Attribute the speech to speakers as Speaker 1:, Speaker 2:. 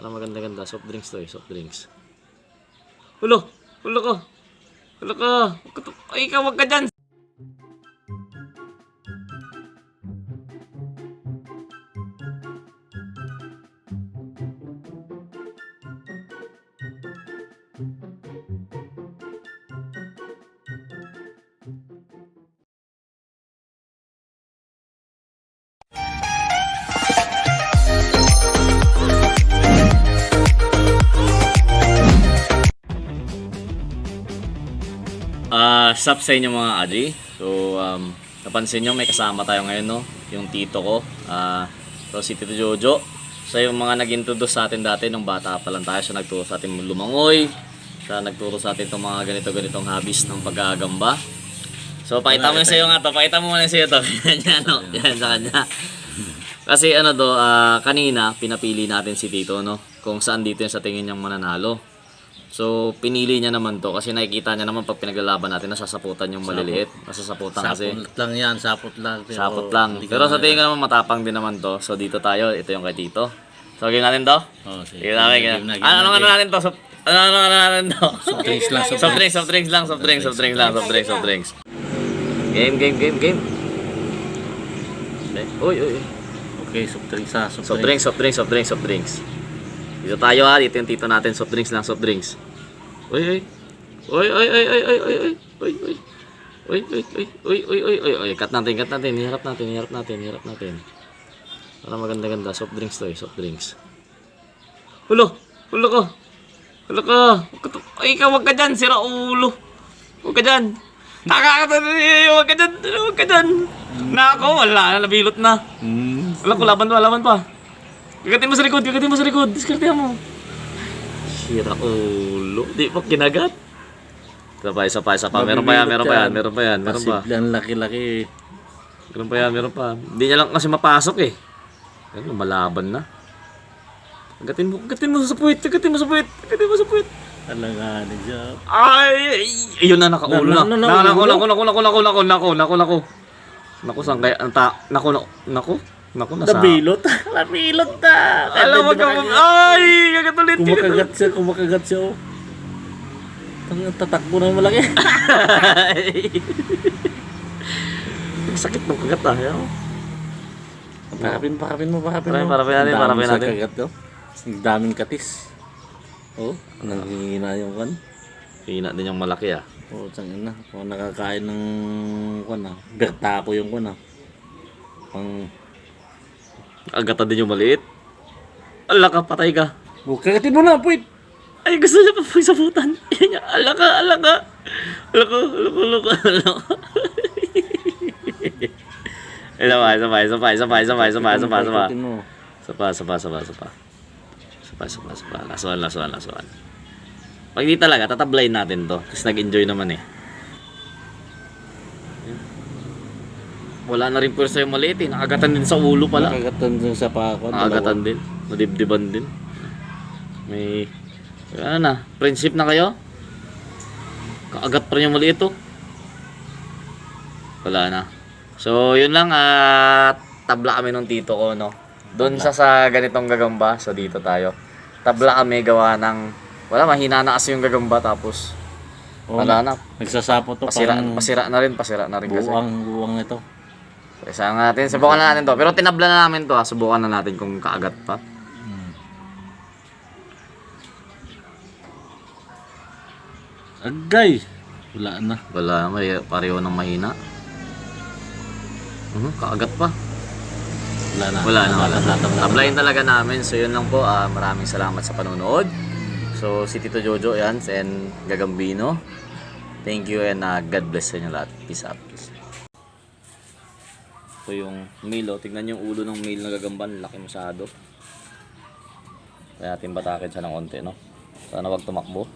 Speaker 1: Para maganda-ganda. Soft drinks to eh. Soft drinks. Hulo! Hulo ko! Hulo ko! Ay, ikaw wag ka dyan! Sup sa inyo mga Adri. So, napansin nyo may kasama tayo ngayon, no? Yung tito ko. So, si Tito Jojo. So, yung mga nag-introduce sa atin dati nung bata pa lang tayo. Siya nagturo sa atin lumangoy. Siya nagturo sa atin itong mga ganito-ganitong hobbies ng pagkagamba. So, pakita mo na sa'yo nga to. Pakita mo muna sa'yo to. Yan, no? Yan sa kanya. Kasi ano do, kanina pinapili natin si Tito, no? Kung saan dito yung sa tingin niyang mananalo. So, pinili niya naman to kasi nakikita niya naman pag pinaglalaban natin nasasaputan yung maliliit. Nasasaputan kasi.
Speaker 2: Sapot lang yan, sapot lang. Pero
Speaker 1: sapot lang. Pero sa tingin ko naman matapang din naman to. So, dito tayo. Ito yung kay Tito. So, game natin to?
Speaker 2: Oh, sige.
Speaker 1: Game natin. Ano natin to? Ano natin to?
Speaker 2: Soft drinks lang.
Speaker 1: Soft drinks lang. Game. Uy.
Speaker 2: Okay, soft drinks ha.
Speaker 1: Soft drinks. Dito tayo ha, dito yung tito natin, soft drinks. Uy. Cut natin, hiharap natin. Para maganda-ganda, soft drinks to eh, soft drinks. Hulo ko. Ay, ikaw wag ka dyan, sira ulo. Wag ka dyan. Wag ka dyan. Nako, wala, nabilot na. Wala ko, laban pa. Gagatin mo sa likod. Diskartehan mo. Sira ulo. Di pa kinagat. Isa pa. Meron pa yan.
Speaker 2: Pasidlan laki-laki.
Speaker 1: Meron pa. Hindi niya lang kasi mapasok eh. Ano, malaban na. Gagatin mo sa puwit.
Speaker 2: Alanganin siya.
Speaker 1: Ay! Ayun na, nakaulo na. Naku. Naku, saan kaya? Naku, nasa...
Speaker 2: Nabilot na.
Speaker 1: Alam mo ka mo. Ay! Gagatulit.
Speaker 2: Kumakagat siya. Oh. Tatakbo na yung malaki.
Speaker 1: Sakit ng kagat ah.
Speaker 2: Parapin mo.
Speaker 1: Parapin natin.
Speaker 2: Kagat ko. Ang daming katis. Oh, nanghihina yung kan.
Speaker 1: Hina din yung malaki ah.
Speaker 2: Oh, sangin na. Kung nakakain ng kan ah. Bertapo yung kan ah.
Speaker 1: Agatan din yung maliit. Ala ka, patay ka.
Speaker 2: Kagatin mo na, puwit.
Speaker 1: Ay, gusto niya pa pagsabutan. Ala ka. Ala ko. Sapa. Lasuan. Pag di talaga, tatablayin natin to. Kasi nag-enjoy naman eh. Wala na rin pwersa yung maliit eh. Nakagatan din sa ulo pala.
Speaker 2: Nakagatan din sa pako.
Speaker 1: Nakagatan din. Madibdiban din. May... Ano na? Friendship na kayo? Kaagat pa rin yung maliit oh. Wala na. So, yun lang. Tabla kami nung tito ko, no? Doon sa ganitong gagamba. So, dito tayo. Tabla kami gawa ng... Wala, mahina na kasi yung gagamba. Tapos... Wala na.
Speaker 2: Nagsasapot to.
Speaker 1: Pasira na rin kasi.
Speaker 2: Buwang ito.
Speaker 1: Isa natin. Subukan na natin to. Pero tinabla na namin to ha. Subukan na natin kung kaagat pa.
Speaker 2: Agay! Wala na.
Speaker 1: Pareho ng mahina. Kaagat pa.
Speaker 2: Wala na.
Speaker 1: Tablayin talaga namin. So yun lang po. Maraming salamat sa panonood. So si Tito Jojo yan. And Gagambino. Thank you and God bless sa inyo lahat. Peace out. So yung male, tignan yung ulo ng male na gagamban, laki masyado. Kaya ating batakin siya ng konti, no? Sana wag tumakbo.